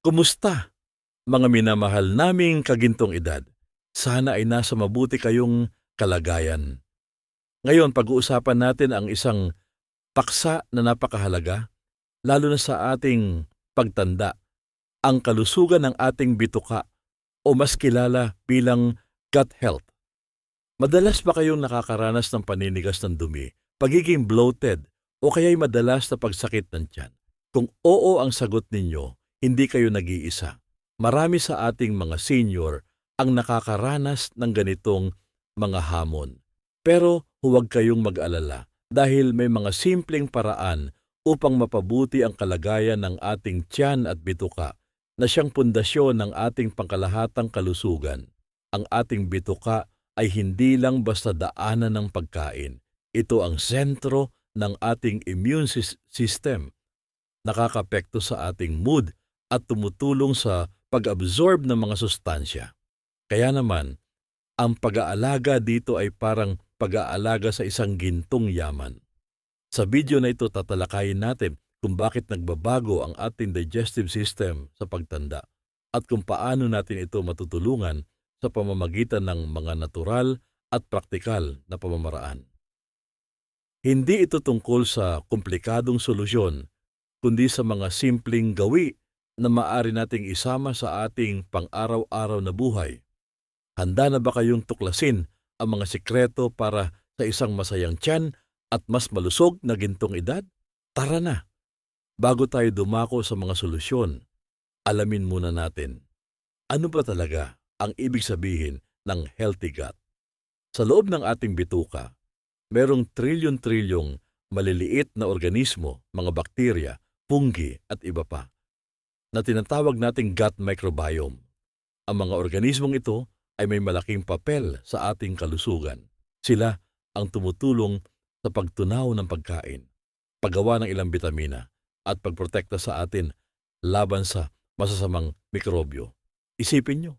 Kumusta, mga minamahal naming kagintong edad? Sana ay nasa mabuti kayong kalagayan. Ngayon, pag-uusapan natin ang isang paksa na napakahalaga, lalo na sa ating pagtanda, ang kalusugan ng ating bituka o mas kilala bilang gut health. Madalas ba kayong nakakaranas ng paninigas ng dumi, pagiging bloated, o kaya'y madalas na pagsakit ng tiyan? Kung oo ang sagot ninyo, hindi kayo nag-iisa. Marami sa ating mga senior ang nakakaranas ng ganitong mga hamon. Pero huwag kayong mag-alala dahil may mga simpleng paraan upang mapabuti ang kalagayan ng ating tiyan at bituka na siyang pundasyon ng ating pangkalahatang kalusugan. Ang ating bituka ay hindi lang basta daanan ng pagkain. Ito ang sentro ng ating immune system, nakakapekto sa ating mood at tumutulong sa pag-absorb ng mga sustansya. Kaya naman, ang pag-aalaga dito ay parang pag-aalaga sa isang gintong yaman. Sa video na ito tatalakayin natin kung bakit nagbabago ang ating digestive system sa pagtanda at kung paano natin ito matutulungan sa pamamagitan ng mga natural at praktikal na pamamaraan. Hindi ito tungkol sa komplikadong solusyon, kundi sa mga simpleng gawi na maaari nating isama sa ating pang-araw-araw na buhay. Handa na ba kayong tuklasin ang mga sikreto para sa isang masayang tiyan at mas malusog na gintong edad? Tara na! Bago tayo dumako sa mga solusyon, alamin muna natin, ano ba talaga ang ibig sabihin ng healthy gut? Sa loob ng ating bituka, merong trilyon-trilyong maliliit na organismo, mga bakterya, fungi at iba pa, na tinatawag nating gut microbiome. Ang mga organismong ito ay may malaking papel sa ating kalusugan. Sila ang tumutulong sa pagtunaw ng pagkain, paggawa ng ilang bitamina, at pagprotekta sa atin laban sa masasamang mikrobyo. Isipin nyo,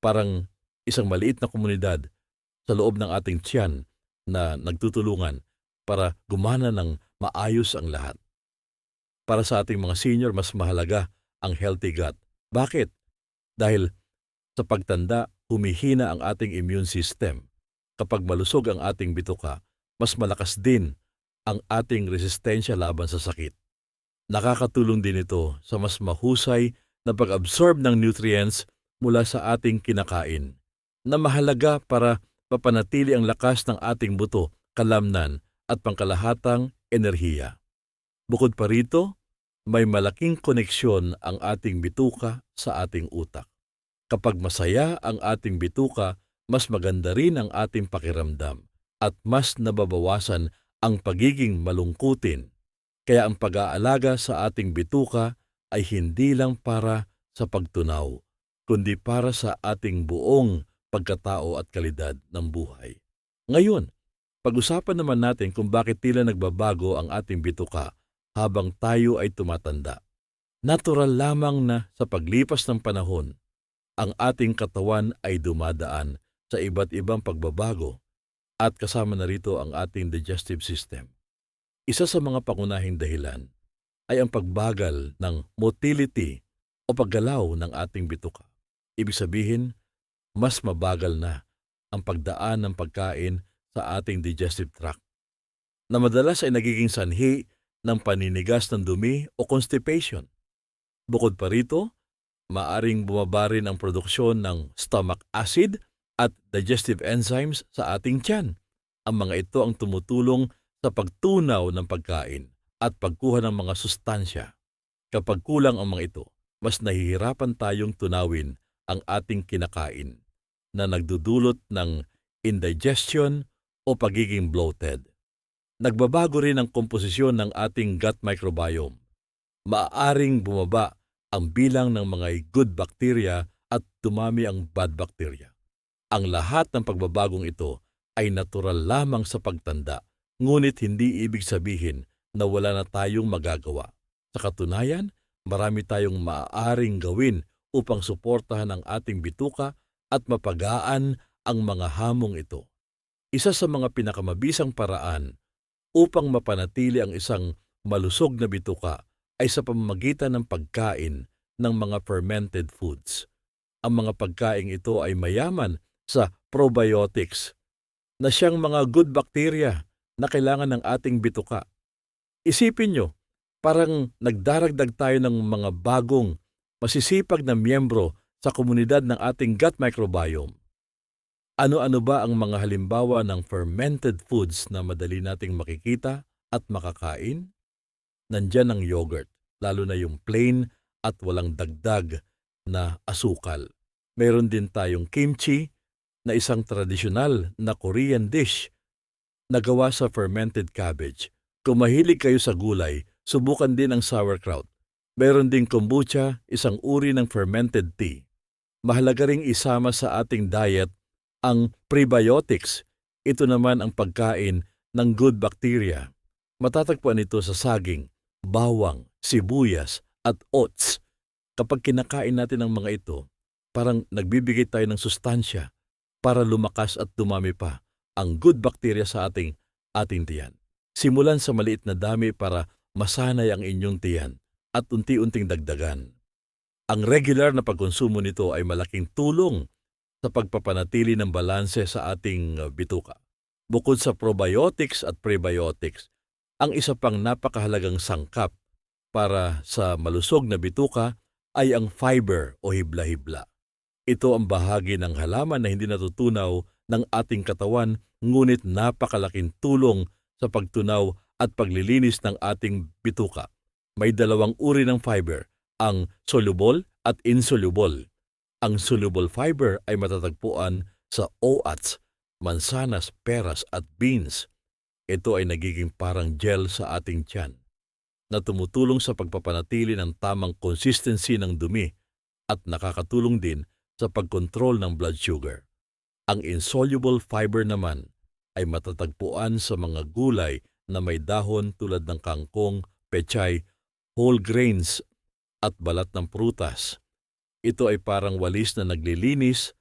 parang isang maliit na komunidad sa loob ng ating tiyan na nagtutulungan para gumana ng maayos ang lahat. Para sa ating mga senior, mas mahalaga ang healthy gut. Bakit? Dahil sa pagtanda, humihina ang ating immune system. Kapag malusog ang ating bituka, mas malakas din ang ating resistensya laban sa sakit. Nakakatulong din ito sa mas mahusay na pag-absorb ng nutrients mula sa ating kinakain, na mahalaga para mapanatili ang lakas ng ating buto, kalamnan at pangkalahatang enerhiya. Bukod pa rito, may malaking koneksyon ang ating bituka sa ating utak. Kapag masaya ang ating bituka, mas maganda rin ang ating pakiramdam at mas nababawasan ang pagiging malungkutin. Kaya ang pag-aalaga sa ating bituka ay hindi lang para sa pagtunaw, kundi para sa ating buong pagkatao at kalidad ng buhay. Ngayon, pag-usapan naman natin kung bakit tila nagbabago ang ating bituka habang tayo ay tumatanda. Natural lamang na sa paglipas ng panahon, ang ating katawan ay dumadaan sa iba't ibang pagbabago at kasama na rito ang ating digestive system. Isa sa mga pangunahing dahilan ay ang pagbagal ng motility o paggalaw ng ating bituka. Ibig sabihin, mas mabagal na ang pagdaan ng pagkain sa ating digestive tract, na madalas ay nagiging sanhi ng paninigas ng dumi o constipation. Bukod pa rito, maaring bumaba rin ang produksyon ng stomach acid at digestive enzymes sa ating tiyan. Ang mga ito ang tumutulong sa pagtunaw ng pagkain at pagkuha ng mga sustansya. Kapag kulang ang mga ito, mas nahihirapan tayong tunawin ang ating kinakain, na nagdudulot ng indigestion o pagiging bloated. Nagbabago rin ang komposisyon ng ating gut microbiome. Maaaring bumaba ang bilang ng mga good bacteria at dumami ang bad bacteria. Ang lahat ng pagbabagong ito ay natural lamang sa pagtanda, ngunit hindi ibig sabihin na wala na tayong magagawa. Sa katunayan, marami tayong maaaring gawin upang suportahan ang ating bituka at mapagaan ang mga hamong ito. Isa sa mga pinakamabisang paraan upang mapanatili ang isang malusog na bituka ay sa pamamagitan ng pagkain ng mga fermented foods. Ang mga pagkaing ito ay mayaman sa probiotics na siyang mga good bacteria na kailangan ng ating bituka. Isipin nyo, parang nagdaragdag tayo ng mga bagong masisipag na miyembro sa komunidad ng ating gut microbiome. Ano-ano ba ang mga halimbawa ng fermented foods na madali nating makikita at makakain? Nandyan ang yogurt, lalo na yung plain at walang dagdag na asukal. Meron din tayong kimchi na isang tradisyonal na Korean dish na gawa sa fermented cabbage. Kung mahilig kayo sa gulay, subukan din ang sauerkraut. Meron ding kombucha, isang uri ng fermented tea. Mahalaga ring isama sa ating diet ang prebiotics. Ito naman ang pagkain ng good bacteria. Matatagpuan ito sa saging, bawang, sibuyas, at oats. Kapag kinakain natin ang mga ito, parang nagbibigay tayo ng sustansya para lumakas at dumami pa ang good bacteria sa ating tiyan. Simulan sa maliit na dami para masanay ang inyong tiyan at unti-unting dagdagan. Ang regular na pagkonsumo nito ay malaking tulong sa pagpapanatili ng balanse sa ating bituka. Bukod sa probiotics at prebiotics, ang isa pang napakahalagang sangkap para sa malusog na bituka ay ang fiber o hibla-hibla. Ito ang bahagi ng halaman na hindi natutunaw ng ating katawan, ngunit napakalaking tulong sa pagtunaw at paglilinis ng ating bituka. May dalawang uri ng fiber, ang soluble at insoluble. Ang soluble fiber ay matatagpuan sa oats, mansanas, peras at beans. Ito ay nagiging parang gel sa ating tiyan na tumutulong sa pagpapanatili ng tamang consistency ng dumi at nakakatulong din sa pagkontrol ng blood sugar. Ang insoluble fiber naman ay matatagpuan sa mga gulay na may dahon tulad ng kangkong, pechay, whole grains at balat ng prutas. Ito ay parang walis na naglilinis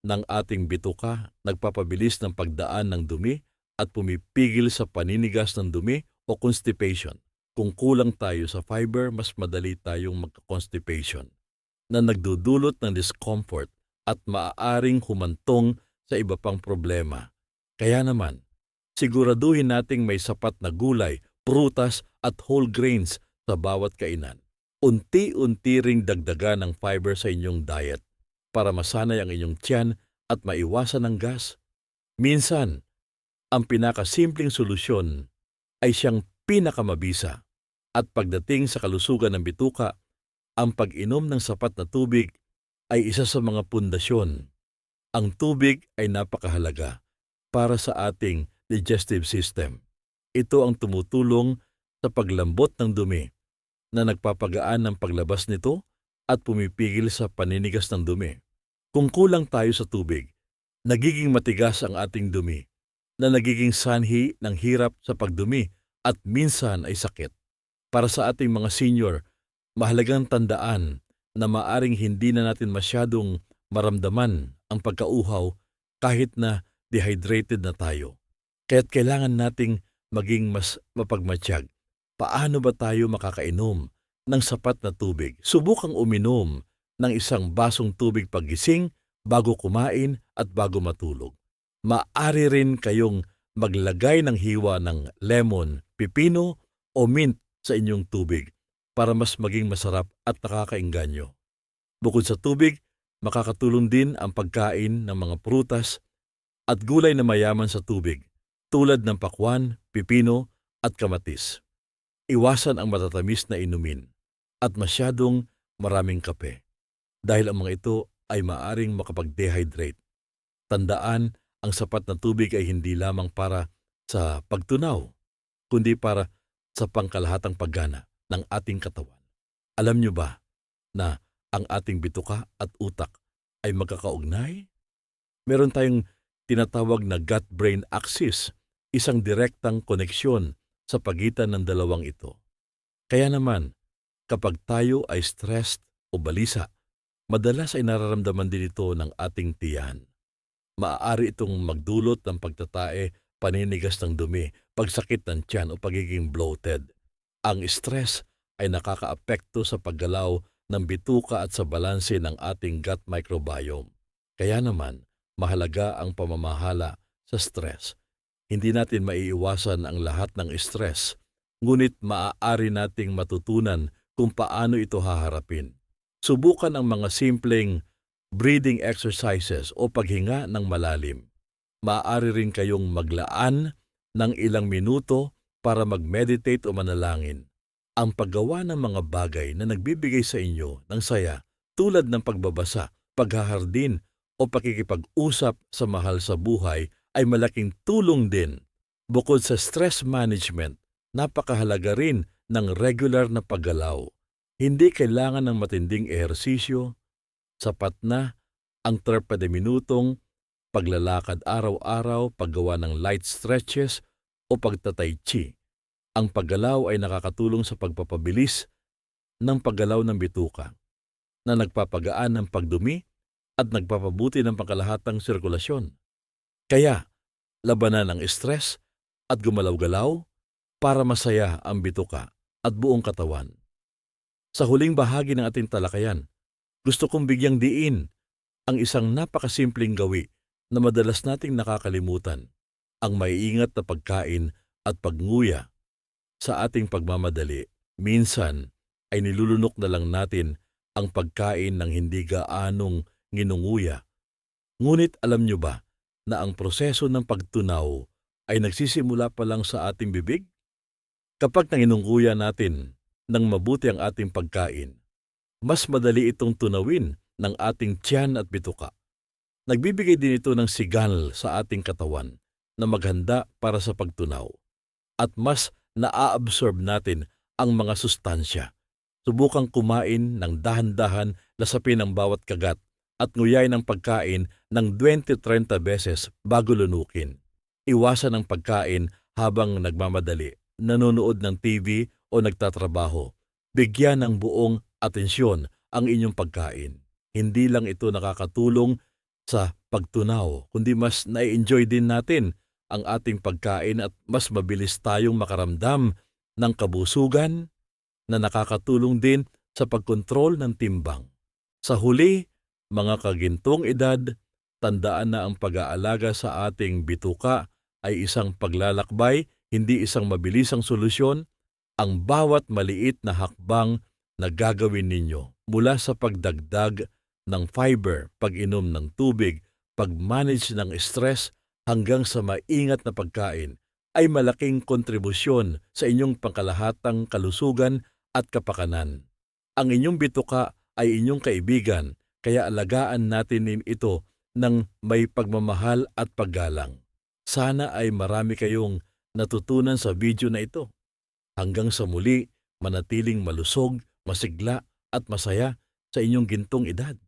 ng ating bituka, nagpapabilis ng pagdaan ng dumi at pumipigil sa paninigas ng dumi o constipation. Kung kulang tayo sa fiber, mas madali tayong magka-constipation na nagdudulot ng discomfort at maaaring humantong sa iba pang problema. Kaya naman, siguraduhin nating may sapat na gulay, prutas at whole grains sa bawat kainan. Unti-unti ring dagdagan ng fiber sa inyong diet para masanay ang inyong tiyan at maiwasan ang gas. Minsan, ang pinakasimpleng solusyon ay siyang pinakamabisa at pagdating sa kalusugan ng bituka, ang pag-inom ng sapat na tubig ay isa sa mga pundasyon. Ang tubig ay napakahalaga para sa ating digestive system. Ito ang tumutulong sa paglambot ng dumi na nagpapagaan ng paglabas nito at pumipigil sa paninigas ng dumi. Kung kulang tayo sa tubig, nagiging matigas ang ating dumi na nagiging sanhi ng hirap sa pagdumi at minsan ay sakit. Para sa ating mga senior, mahalagang tandaan na maaring hindi na natin masyadong maramdaman ang pagkauhaw kahit na dehydrated na tayo. Kaya't kailangan nating maging mas mapagmatsyag. Paano ba tayo makakainom ng sapat na tubig? Subukang uminom ng isang basong tubig paggising, bago kumain at bago matulog. Maaari rin kayong maglagay ng hiwa ng lemon, pipino o mint sa inyong tubig para mas maging masarap at nakakaengganyo. Bukod sa tubig, makakatulong din ang pagkain ng mga prutas at gulay na mayaman sa tubig tulad ng pakwan, pipino at kamatis. Iwasan ang matatamis na inumin at masyadong maraming kape dahil ang mga ito ay maaring makapag-dehydrate. Tandaan, ang sapat na tubig ay hindi lamang para sa pagtunaw, kundi para sa pangkalahatang paggana ng ating katawan. Alam niyo ba na ang ating bituka at utak ay magkakaugnay? Meron tayong tinatawag na gut-brain axis, isang direktang koneksyon sa pagitan ng dalawang ito. Kaya naman, kapag tayo ay stressed o balisa, madalas ay nararamdaman din ito ng ating tiyan. Maaari itong magdulot ng pagtatae, paninigas ng dumi, pagsakit ng tiyan o pagiging bloated. Ang stress ay nakakaapekto sa paggalaw ng bituka at sa balanse ng ating gut microbiome. Kaya naman, mahalaga ang pamamahala sa stress. Hindi natin maiiwasan ang lahat ng stress, ngunit maaari nating matutunan kung paano ito haharapin. Subukan ang mga simpleng breathing exercises o paghinga ng malalim. Maaari rin kayong maglaan ng ilang minuto para mag-meditate o manalangin. Ang paggawa ng mga bagay na nagbibigay sa inyo ng saya tulad ng pagbabasa, paghahardin o pakikipag-usap sa mahal sa buhay ay malaking tulong din. Bukod sa stress management, napakahalaga rin ng regular na paggalaw. Hindi kailangan ng matinding ehersisyo, sapat na ang 30 minutong paglalakad araw-araw, paggawa ng light stretches o pagta-tai chi. Ang paggalaw ay nakakatulong sa pagpapabilis ng paggalaw ng bituka na nagpapagaan ng pagdumi at nagpapabuti ng pangkalahatang sirkulasyon. Kaya, labanan ang stress at gumalaw-galaw para masaya ang bituka at buong katawan. Sa huling bahagi ng ating talakayan, gusto kong bigyang diin ang isang napakasimpleng gawi na madalas nating nakakalimutan, ang maiingat na pagkain at pagnguya. Sa ating pagmamadali, minsan ay nilulunok na lang natin ang pagkain ng hindi gaanong nginunguya. Ngunit alam nyo ba na ang proseso ng pagtunaw ay nagsisimula pa lang sa ating bibig? Kapag nanginunguya natin ng mabuti ang ating pagkain, mas madali itong tunawin ng ating tiyan at bituka. Nagbibigay din ito ng signal sa ating katawan na maghanda para sa pagtunaw at mas naa-absorb natin ang mga sustansya. Subukang kumain ng dahan-dahan, lasapin ang bawat kagat at nguyain ang pagkain ng 20-30 beses bago lunukin. Iwasan ang pagkain habang nagmamadali, nanonood ng TV o nagtatrabaho. Bigyan ng buong atensyon ang inyong pagkain. Hindi lang ito nakakatulong sa pagtunaw, kundi mas na-enjoy din natin ang ating pagkain at mas mabilis tayong makaramdam ng kabusugan na nakakatulong din sa pagkontrol ng timbang. Sa huli, mga kagintong edad, tandaan na ang pag-aalaga sa ating bituka ay isang paglalakbay, hindi isang mabilisang solusyon. Ang bawat maliit na hakbang na gagawin ninyo mula sa pagdagdag ng fiber, pag-inom ng tubig, pag-manage ng stress, hanggang sa maingat na pagkain ay malaking kontribusyon sa inyong pangkalahatang kalusugan at kapakanan. Ang inyong bituka ay inyong kaibigan, kaya alagaan natin ito ng may pagmamahal at paggalang. Sana ay marami kayong natutunan sa video na ito. Hanggang sa muli, manatiling malusog, masigla at masaya sa inyong gintong edad.